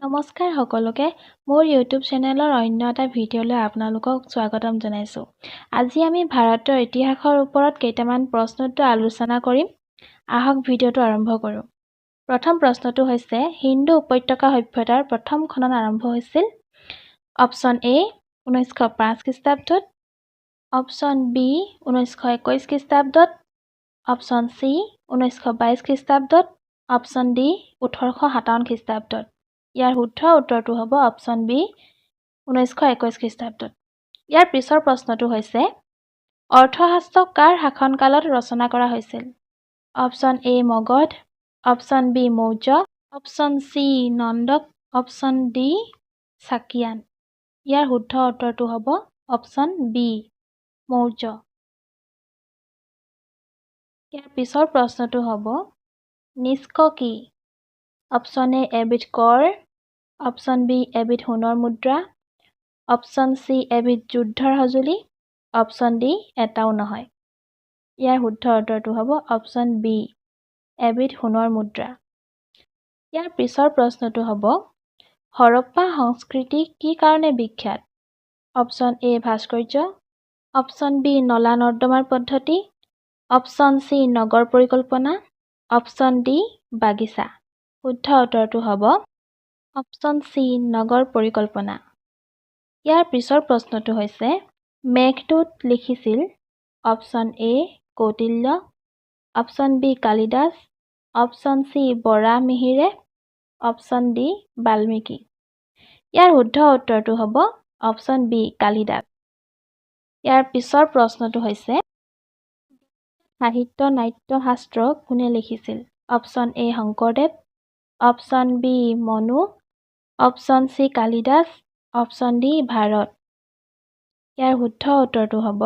নমস্কাৰ সকলোকে মোৰ ইউটিউব চেনেলৰ অন্য এটা ভিডিঅ'লৈ আপোনালোকক স্বাগতম জনাইছোঁ। আজি আমি ভাৰতৰ ইতিহাসৰ ওপৰত কেইটামান প্ৰশ্নোত্তৰ আলোচনা কৰিম। আহক ভিডিঅ'টো আৰম্ভ কৰোঁ। প্ৰথম প্ৰশ্নটো হৈছে হিন্দু উপত্যকা সভ্যতাৰ প্ৰথম খনন আৰম্ভ হৈছিল। অপশ্যন এ 1905 খ্ৰীষ্টাব্দত, অপশ্যন বি 1921 খ্ৰীষ্টাব্দত, অপশ্যন চি 1922 খ্ৰীষ্টাব্দত, অপশ্যন ডি 1857 খ্ৰীষ্টাব্দত। ইয়াৰ শুদ্ধ উত্তৰটো হ'ব অপশ্যন বি 1921 খ্ৰীষ্টাব্দত। ইয়াৰ পিছৰ প্ৰশ্নটো হৈছে অৰ্থশাস্ত্ৰ কাৰ শাসনকালত ৰচনা কৰা হৈছিল? Option A Magadha, option B Maurya, option C নন্দক, অপশ্যন ডি চাকিয়ান। ইয়াৰ শুদ্ধ উত্তৰটো হ'ব অপশ্যন বি মৌৰ্য। ইয়াৰ পিছৰ প্ৰশ্নটো হ'ব নিষ্ক কি? অপশ্যন এ এবিধ কৰ, অপশ্যন বি এবিধ সোণৰ মুদ্ৰা, অপশ্যন চি এবিধ যুদ্ধৰ সঁজুলি, অপশ্যন ডি এটাও নহয়। ইয়াৰ শুদ্ধ উত্তৰটো হ'ব অপশ্যন বি এবিধ সোণৰ মুদ্ৰা। ইয়াৰ পিছৰ প্ৰশ্নটো হ'ব হৰপ্পা সংস্কৃতি কি কাৰণে বিখ্যাত? অপশ্যন এ ভাস্কৰ্য, অপশ্যন বি নলা নৰ্দমাৰ পদ্ধতি, অপশ্যন চি নগৰ পৰিকল্পনা, অপশ্যন ডি বাগিচা। শুদ্ধ উত্তৰটো হ'ব অপশ্যন চি নগৰ পৰিকল্পনা। ইয়াৰ পিছৰ প্ৰশ্নটো হৈছে মেঘদূত লিখিছিল? Option A Kautilya, option B Kalidas, option C Varaha মিহিৰে, অপশ্যন ডি বাল্মীকি। ইয়াৰ শুদ্ধ উত্তৰটো হ'ব অপশ্যন বি কালিদাস। ইয়াৰ পিছৰ প্ৰশ্নটো হৈছে সাহিত্য নাট্য শাস্ত্ৰ কোনে লিখিছিল? Option A Shankardev, option B Manu, option C Kalidas, option D Bharat. ইয়াৰ শুদ্ধ উত্তৰটো হ'ব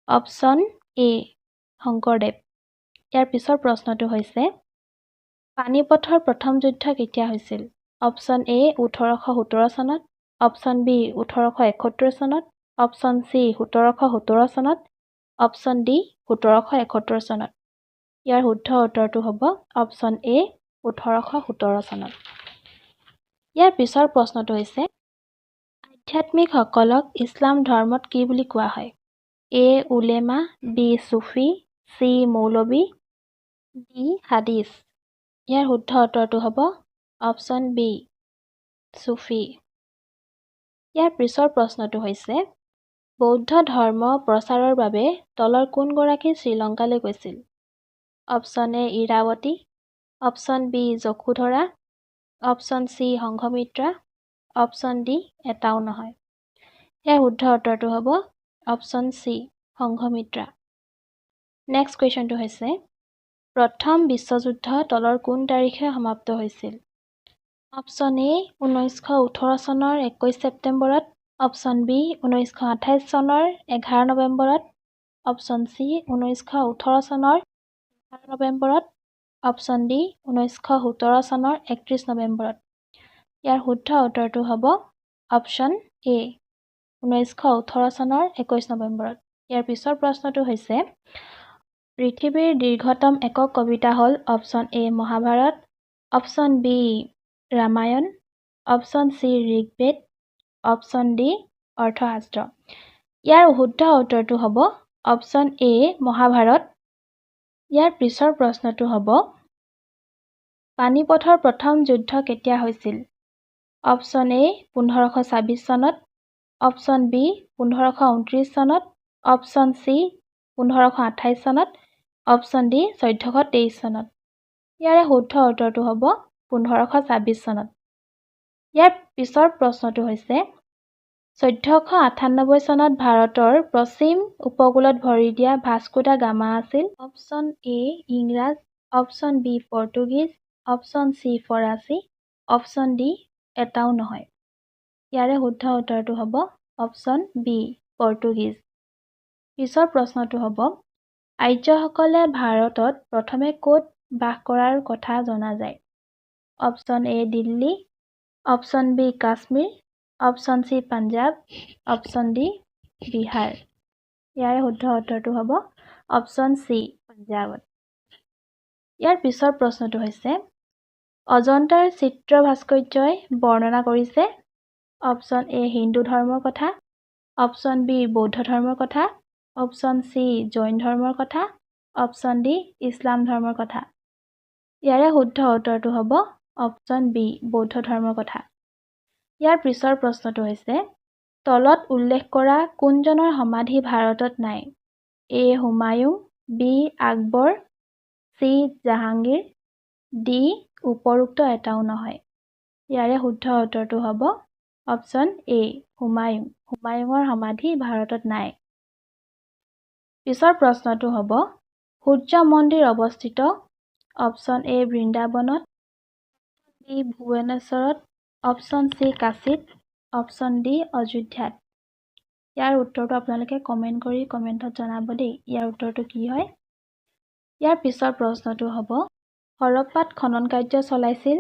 অপশ্যন এ শংকৰদেৱ। ইয়াৰ পিছৰ প্ৰশ্নটো হৈছে পানিপথৰ প্ৰথম যুদ্ধ কেতিয়া হৈছিল? অপশ্যন এ 1817 চনত, অপশ্যন বি 1871 চনত, অপশ্যন চি 1717 চনত, অপশ্যন ডি 1771 চনত। ইয়াৰ শুদ্ধ উত্তৰটো হ'ব অপশ্যন এ 1817 চনত। ইয়াৰ পিছৰ প্ৰশ্নটো হৈছে আধ্যাত্মিকসকলক ইছলাম ধৰ্মত কি বুলি কোৱা হয়? এ উলেমা, বি চুফি, চি মৌলবী, ডি হাদিছ। ইয়াৰ শুদ্ধ উত্তৰটো হ'ব অপশ্যন বি চুফি। ইয়াৰ পিছৰ প্ৰশ্নটো হৈছে বৌদ্ধ ধৰ্ম প্ৰচাৰৰ বাবে তলৰ কোনগৰাকী শ্ৰীলংকালৈ গৈছিল? Option A Irawati, option B Yashodhara, option C Sanghamitra, option D এটাও নহয়। ইয়াৰ শুদ্ধ উত্তৰটো হ'ব অপশ্যন চি সংঘমিত্ৰা। নেক্সট কুৱেশ্যনটো হৈছে প্ৰথম বিশ্বযুদ্ধ তলৰ কোন তাৰিখে সমাপ্ত হৈছিল? অপশ্যন এ 1918 চনৰ 21 ছেপ্টেম্বৰত, অপশ্যন বি 1928 চনৰ 11 নৱেম্বৰত, অপশ্যন চি 1918 চনৰ 11 নৱেম্বৰত, অপশ্যন ডি 1917 চনৰ 31 নৱেম্বৰত। ইয়াৰ শুদ্ধ উত্তৰটো হ'ব অপশ্যন এ 1918 চনৰ 21 নৱেম্বৰত। ইয়াৰ পিছৰ প্ৰশ্নটো হৈছে পৃথিৱীৰ দীৰ্ঘতম একক কবিতা হ'ল option A Mahabharata, option B Ramayana, option C Rigveda, option D Arthashastra. ইয়াৰ শুদ্ধ উত্তৰটো হ'ব অপশ্যন এ মহাভাৰত। ইয়াৰ পিছৰ প্ৰশ্নটো হ'ব পানিপথৰ প্ৰথম যুদ্ধ কেতিয়া হৈছিল? অপশ্যন এ 1526 চনত, অপশ্যন বি 1529 চনত, অপশ্যন চি 1528 চনত, অপশ্যন ডি 1423 চনত। ইয়াৰে শুদ্ধ উত্তৰটো হ'ব 1526 চনত। ইয়াৰ পিছৰ প্ৰশ্নটো হৈছে 1498 চনত ভাৰতৰ পশ্চিম উপকূলত ভৰি দিয়া ভাস্কো দা গামা আছিল? অপশ্যন এ ইংৰাজ, অপশ্যন বি পৰ্তুগীজ, অপশ্যন চি ফৰাচী, অপশ্যন ডি এটাও নহয়। ইয়াৰে শুদ্ধ উত্তৰটো হ'ব অপশ্যন বি পৰ্তুগীজ। পিছৰ প্ৰশ্নটো হ'ব আৰ্যসকলে ভাৰতত প্ৰথমে ক'ত বাস কৰাৰ কথা জনা যায়? Option A Delhi, option B Kashmir, option C Punjab, option D Bihar. ইয়াৰে শুদ্ধ উত্তৰটো হ'ব অপশ্যন চি পাঞ্জাৱত। ইয়াৰ পিছৰ প্ৰশ্নটো হৈছে অজন্তাৰ চিত্ৰ ভাস্কৰ্যই বৰ্ণনা কৰিছে অপশ্যন এ হিন্দু ধৰ্মৰ কথা, অপশ্যন বি বৌদ্ধ ধৰ্মৰ কথা, অপশ্যন চি জৈন ধৰ্মৰ কথা, অপশ্যন ডি ইছলাম ধৰ্মৰ কথা। ইয়াৰে শুদ্ধ উত্তৰটো হ'ব অপশ্যন বি বৌদ্ধ ধৰ্মৰ কথা। ইয়াৰ পিছৰ প্ৰশ্নটো হৈছে তলত উল্লেখ কৰা কোনজনৰ সমাধি ভাৰতত নাই? A Humayun, B Akbar, C Jahangir, D উপৰোক্ত এটাও নহয়। ইয়াৰে শুদ্ধ উত্তৰটো হ'ব অপশ্যন এ হুমায়ুং। হুমায়ুঙৰ সমাধি ভাৰতত নাই। পিছৰ প্ৰশ্নটো হ'ব সূৰ্য মন্দিৰ অৱস্থিত অপশ্যন এ বৃন্দাবনত, বি ভুৱনেশ্বৰত, অপশ্যন চি কাশীত, অপশ্যন ডি অযোধ্যাত। ইয়াৰ উত্তৰটো আপোনালোকে কমেণ্ট কৰি কমেণ্টত জনাব দেই ইয়াৰ উত্তৰটো কি হয়। ইয়াৰ পিছৰ প্ৰশ্নটো হ'ব হৰপ্পাত খনন কাৰ্য চলাইছিল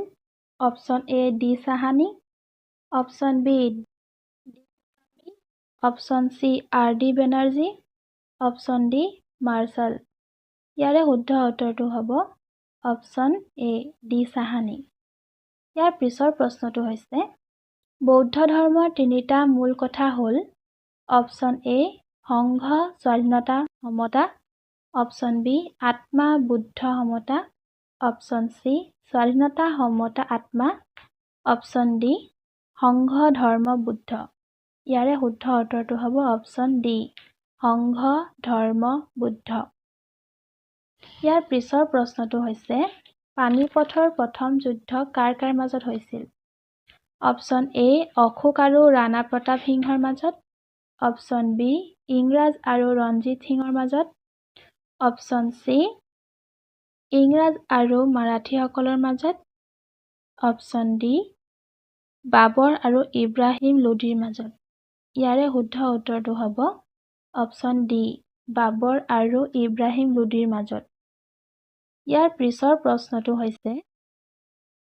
option A D Sahni, option B option C R D Banerjee, option D Marshall. ইয়াৰে শুদ্ধ উত্তৰটো হ'ব অপশ্যন এ ডি চাহানী। ইয়াৰ পিছৰ প্ৰশ্নটো হৈছে বৌদ্ধ ধৰ্মৰ তিনিটা মূল কথা হ'ল অপশ্যন এ সংঘ স্বাধীনতা সমতা, অপশ্যন বি আত্মা বুদ্ধ সমতা, অপশ্যন চি স্বাধীনতা সমতা আত্মা, অপশ্যন ডি সংঘ ধৰ্ম বুদ্ধ। ইয়াৰে শুদ্ধ উত্তৰটো হ'ব অপশ্যন ডি সংঘ ধৰ্ম বুদ্ধ। ইয়াৰ পিছৰ প্ৰশ্নটো হৈছে পানিপথৰ প্ৰথম যুদ্ধ কাৰ কাৰ মাজত হৈছিল? অপশ্যন এ অশোক আৰু ৰাণা প্ৰতাপ সিংহৰ মাজত, অপশ্যন বি ইংৰাজ আৰু ৰঞ্জিত সিঙৰ মাজত, অপশ্যন চি ইংৰাজ আৰু মাৰাঠীসকলৰ মাজত, অপশ্যন ডি বাবৰ আৰু ইব্ৰাহিম লোধীৰ মাজত। ইয়াৰে শুদ্ধ উত্তৰটো হ'ব অপশ্যন ডি বাবৰ আৰু ইব্ৰাহিম লোধীৰ মাজত। ইয়াৰ পিছৰ প্ৰশ্নটো হৈছে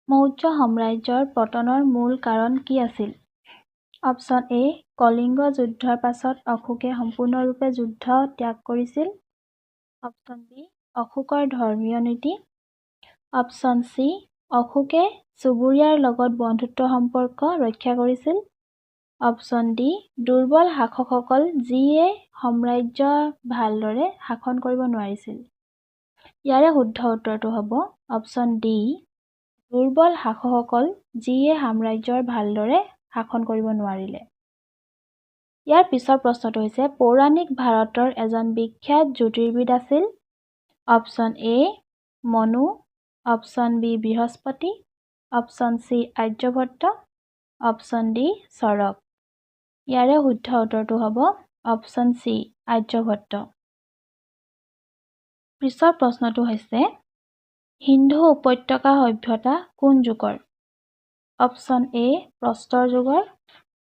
মৌৰ্য সাম্ৰাজ্যৰ পতনৰ মূল কাৰণ কি আছিল? অপশ্যন এ কলিংগ যুদ্ধৰ পাছত অশোকে সম্পূৰ্ণৰূপে যুদ্ধ ত্যাগ কৰিছিল, অপশ্যন বি অশোকৰ ধৰ্মীয় নীতি, অপশ্যন চি অশোকে চুবুৰীয়াৰ লগত বন্ধুত্ব সম্পৰ্ক ৰক্ষা কৰিছিল, অপশ্যন ডি দুৰ্বল শাসকসকল যিয়ে সাম্ৰাজ্য ভালদৰে শাসন কৰিব নোৱাৰিছিল। ইয়াৰে শুদ্ধ উত্তৰটো হ'ব অপশ্যন ডি দুৰ্বল শাসকসকল যিয়ে সাম্ৰাজ্যৰ ভালদৰে শাসন কৰিব নোৱাৰিলে। ইয়াৰ পিছৰ প্ৰশ্নটো হৈছে পৌৰাণিক ভাৰতৰ এজন বিখ্যাত জ্যোতিৰ্বিদ আছিল option A Manu, option B Brihaspati, option C Aryabhata, option D Charak. ইয়াৰে শুদ্ধ উত্তৰটো হ'ব অপশ্যন চি আৰ্যভট্ট। পিছৰ প্ৰশ্নটো হৈছে সিন্ধু উপত্যকা সভ্যতা কোন যুগৰ? অপশ্যন এ প্ৰস্তৰ যুগৰ,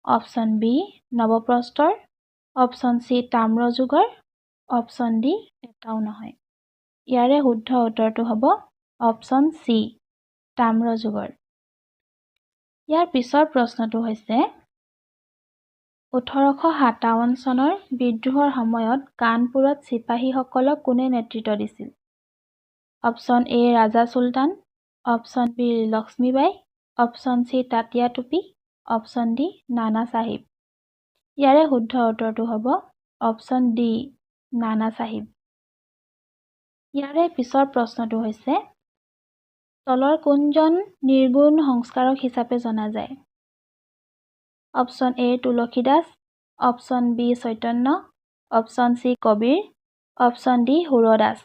অপশ্যন বি নৱপ্ৰস্তৰ, অপশ্যন চি তাম্ৰ যুগৰ, অপশ্যন ডি এটাও নহয়। ইয়াৰে শুদ্ধ উত্তৰটো হ'ব অপশ্যন চি তাম্ৰ যুগৰ। ইয়াৰ পিছৰ প্ৰশ্নটো হৈছে 1857 চনৰ বিদ্ৰোহৰ সময়ত কানপুৰত চিপাহীসকলক কোনে নেতৃত্ব দিছিল? Option A Raja Sultan, option B Lakshmibai, option C Tatya Tope, option D নানা চাহিব। ইয়াৰে শুদ্ধ উত্তৰটো হ'ব অপশ্যন ডি নানা চাহিব। ইয়াৰে পিছৰ প্ৰশ্নটো হৈছে তলৰ কোনজন নিৰ্গুণ সংস্কাৰক হিচাপে জনা যায়? Option A Tulsidas, option B Chaitanya, option C Kabir, option D Surdas.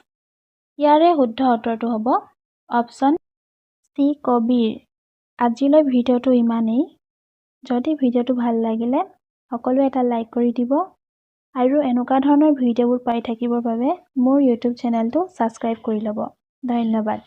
ইয়াৰে শুদ্ধ উত্তৰটো হ'ব অপশ্যন চি কবিৰ। আজিলৈ ভিডিঅ'টো ইমানেই। যদি ভিডিঅ'টো ভাল লাগিলে সকলোৱে এটা লাইক কৰি দিব আৰু এনেকুৱা ধৰণৰ ভিডিঅ'বোৰ পাই থাকিবৰ বাবে মোৰ ইউটিউব চেনেলটো ছাবস্ক্ৰাইব কৰি ল'ব। ধন্যবাদ।